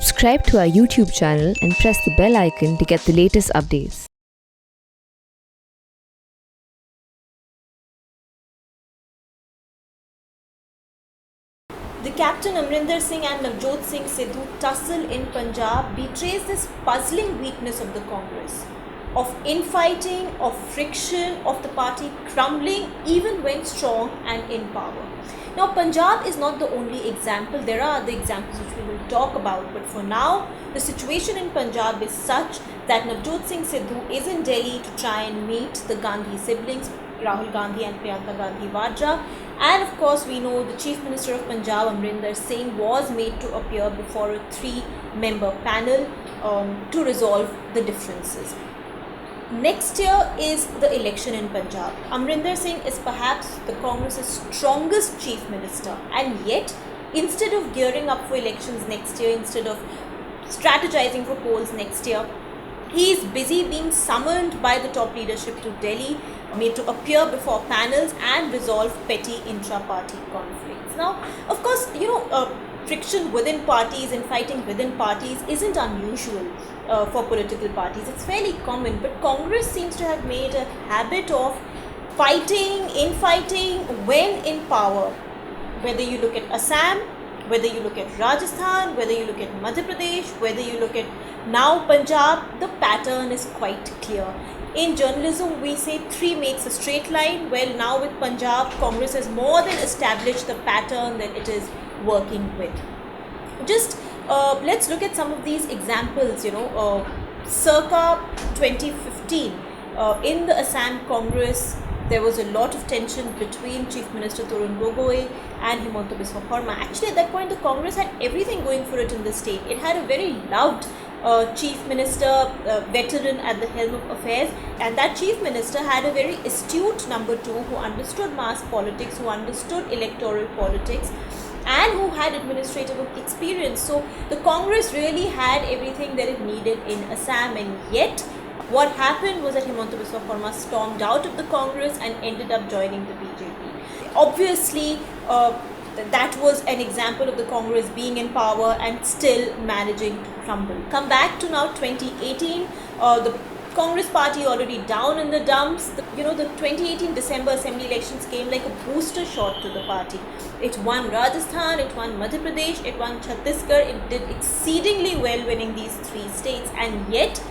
Subscribe to our YouTube channel and press the bell icon to get the latest updates. The captain Amrinder Singh and Navjot Singh Sidhu tussle in Punjab betrays this puzzling weakness of the Congress, of infighting, of friction, of the party crumbling even when strong and in power. Now, Punjab is not the only example. There are other examples which we will talk about, but for now, the situation in Punjab is such that Navjot Singh Sidhu is in Delhi to try and meet the Gandhi siblings, Rahul Gandhi and Priyanka Gandhi Vadra. And of course, we know the Chief Minister of Punjab, Amrinder Singh, was made to appear before a 3-member panel to resolve the differences. Next year is the election in Punjab. Amrinder Singh is perhaps the Congress's strongest Chief Minister, and yet, instead of gearing up for elections next year, instead of strategizing for polls next year, he is busy being summoned by the top leadership to Delhi, made to appear before panels and resolve petty intra-party conflicts. Now, of course, friction within parties and fighting within parties isn't unusual for political parties. It's fairly common, but Congress seems to have made a habit of fighting, infighting when in power. Whether you look at Assam, whether you look at Rajasthan, whether you look at Madhya Pradesh, whether you look at now Punjab, the pattern is quite clear. In journalism, we say 3 makes a straight line. Well, now with Punjab, Congress has more than established the pattern that it is working with. Just let's look at some of these examples. Circa 2015, in the Assam Congress, there was a lot of tension between Chief Minister Tarun Gogoi and Himanta Biswa Sarma. Actually, at that point, the Congress had everything going for it in the state. It had a very loved Chief Minister, veteran at the helm of affairs, and that Chief Minister had a very astute number 2 who understood mass politics, who understood electoral politics, and who had administrative experience. So the Congress really had everything that it needed in Assam, and yet what happened was that Himanta Biswa Sarma stormed out of the Congress and ended up joining the BJP. Obviously, that was an example of the Congress being in power and still managing to crumble. Come back to now 2018, the Congress party already down in the dumps. The 2018 December assembly elections came like a booster shot to the party. It won Rajasthan, it won Madhya Pradesh, it won Chhattisgarh. It did exceedingly well winning these 3 states, and yet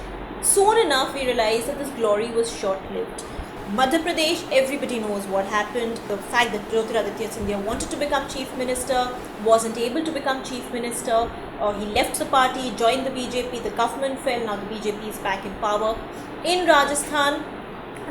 soon enough we realized that this glory was short-lived. Madhya Pradesh, everybody knows what happened. The fact that Jyotiraditya Scindia wanted to become Chief Minister, wasn't able to become Chief Minister. He left the party, joined the BJP, the government fell, now the BJP is back in power. In Rajasthan,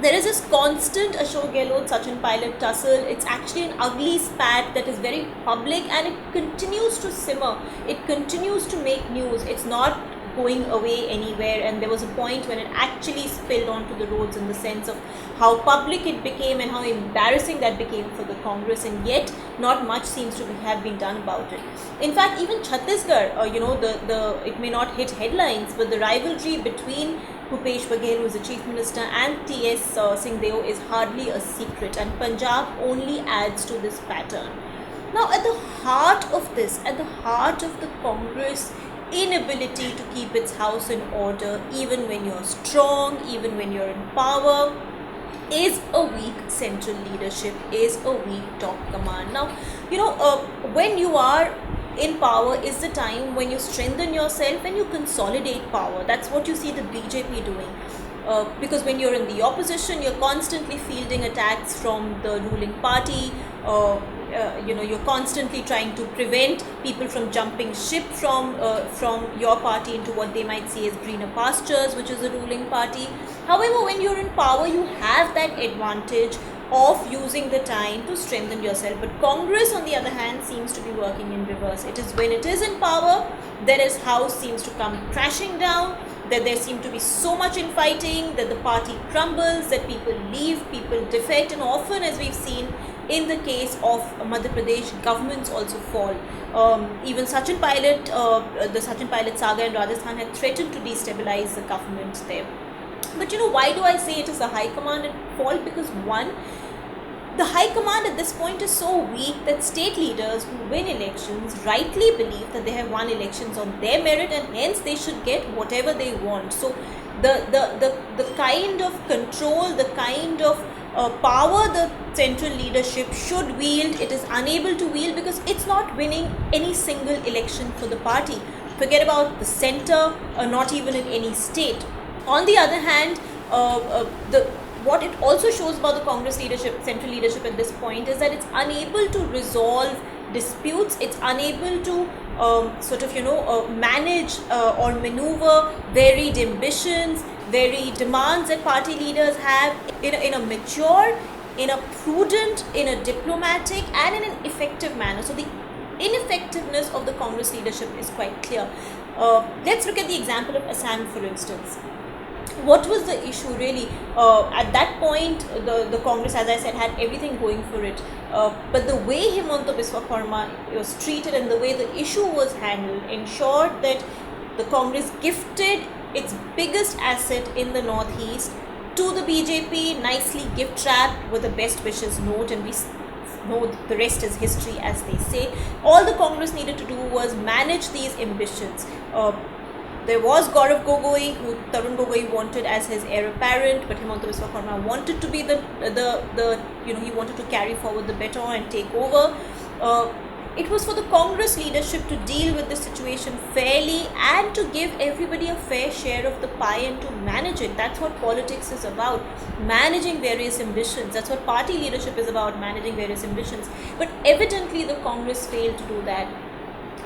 there is this constant Ashok Gehlot, Sachin Pilot tussle. It's actually an ugly spat that is very public, and it continues to simmer. It continues to make news. It's not going away anywhere, and there was a point when it actually spilled onto the roads in the sense of how public it became and how embarrassing that became for the Congress, and yet not much seems to have been done about it. In fact, even Chhattisgarh, it may not hit headlines, but the rivalry between Bhupesh Baghel, who is the Chief Minister, and T.S. Singhdeo is hardly a secret, and Punjab only adds to this pattern. Now, at the heart of this, at the heart of the Congress inability to keep its house in order, even when you're strong, even when you're in power, is a weak central leadership, is a weak top command. Now, when you are in power is the time when you strengthen yourself and you consolidate power. That's what you see the BJP doing. Because when you're in the opposition, you're constantly fielding attacks from the ruling party. You're constantly trying to prevent people from jumping ship from your party into what they might see as greener pastures, which is the ruling party. However, when you're in power, you have that advantage of using the time to strengthen yourself. But Congress, on the other hand, seems to be working in reverse. It is when it is in power that its house seems to come crashing down, that there seems to be so much infighting, that the party crumbles, that people leave, people defect, and often, as we've seen in the case of Madhya Pradesh, governments also fall. Even Sachin Pilot, the Sachin Pilot saga in Rajasthan had threatened to destabilize the government there. But why do I say it is a high command fault? Because one, The High Command at this point is so weak that state leaders who win elections rightly believe that they have won elections on their merit and hence they should get whatever they want. So the kind of control, the kind of power the central leadership should wield, it is unable to wield because it's not winning any single election for the party. Forget about the center, not even in any state. On the other hand, what it also shows about the Congress leadership, central leadership at this point, is that it's unable to resolve disputes. It's unable to manage or maneuver varied ambitions, varied demands that party leaders have in a mature, in a prudent, in a diplomatic, and in an effective manner. So the ineffectiveness of the Congress leadership is quite clear. Let's look at the example of Assam, for instance. What was the issue really? At that point, the Congress, as I said, had everything going for it. But the way Himanta Biswa Sarma was treated and the way the issue was handled ensured that the Congress gifted its biggest asset in the Northeast to the BJP, nicely gift wrapped with a best wishes note, and we know the rest is history, as they say. All the Congress needed to do was manage these ambitions. There was Gaurav Gogoi, who Tarun Gogoi wanted as his heir apparent, but Himanta Biswa Sarma wanted to be he wanted to carry forward the baton and take over. It was for the Congress leadership to deal with the situation fairly and to give everybody a fair share of the pie and to manage it. That's what politics is about, managing various ambitions. That's what party leadership is about, managing various ambitions. But evidently the Congress failed to do that.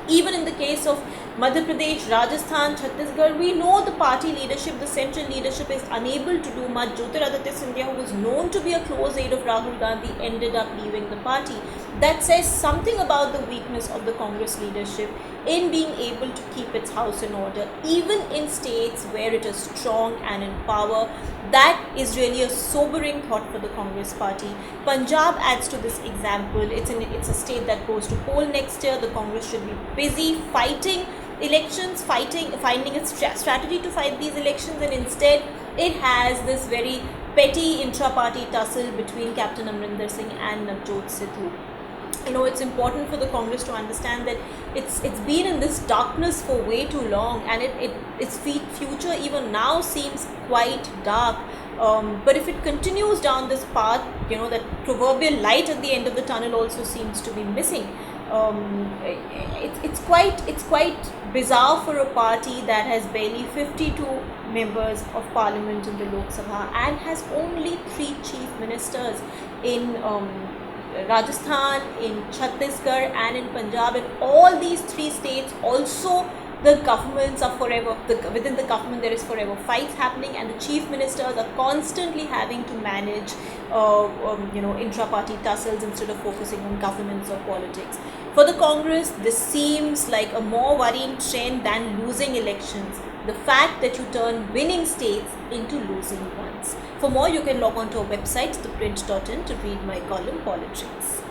Even in the case of Madhya Pradesh, Rajasthan, Chhattisgarh, we know the party leadership, the central leadership is unable to do much. Jyotiraditya Scindia, who was known to be a close aide of Rahul Gandhi, ended up leaving the party. That says something about the weakness of the Congress leadership in being able to keep its house in order, even in states where it is strong and in power. That is really a sobering thought for the Congress party. Punjab adds to this example. It's a state that goes to poll next year. The Congress should be busy fighting elections, finding a strategy to fight these elections, and instead it has this very petty intra-party tussle between Captain Amrinder Singh and Navjot Sidhu. It's important for the Congress to understand that it's been in this darkness for way too long, and its future even now seems quite dark. But if it continues down this path, that proverbial light at the end of the tunnel also seems to be missing. It's quite bizarre for a party that has barely 52 members of parliament in the Lok Sabha and has only 3 chief ministers in Rajasthan, in Chhattisgarh, and in Punjab. In all these 3 states, also the governments are within the government there is forever fights happening, and the chief ministers are constantly having to manage intra-party tussles instead of focusing on governance or politics. For the Congress, this seems like a more worrying trend than losing elections. The fact that you turn winning states into losing ones. For more, you can log on to our website, theprint.in, to read my column Politics.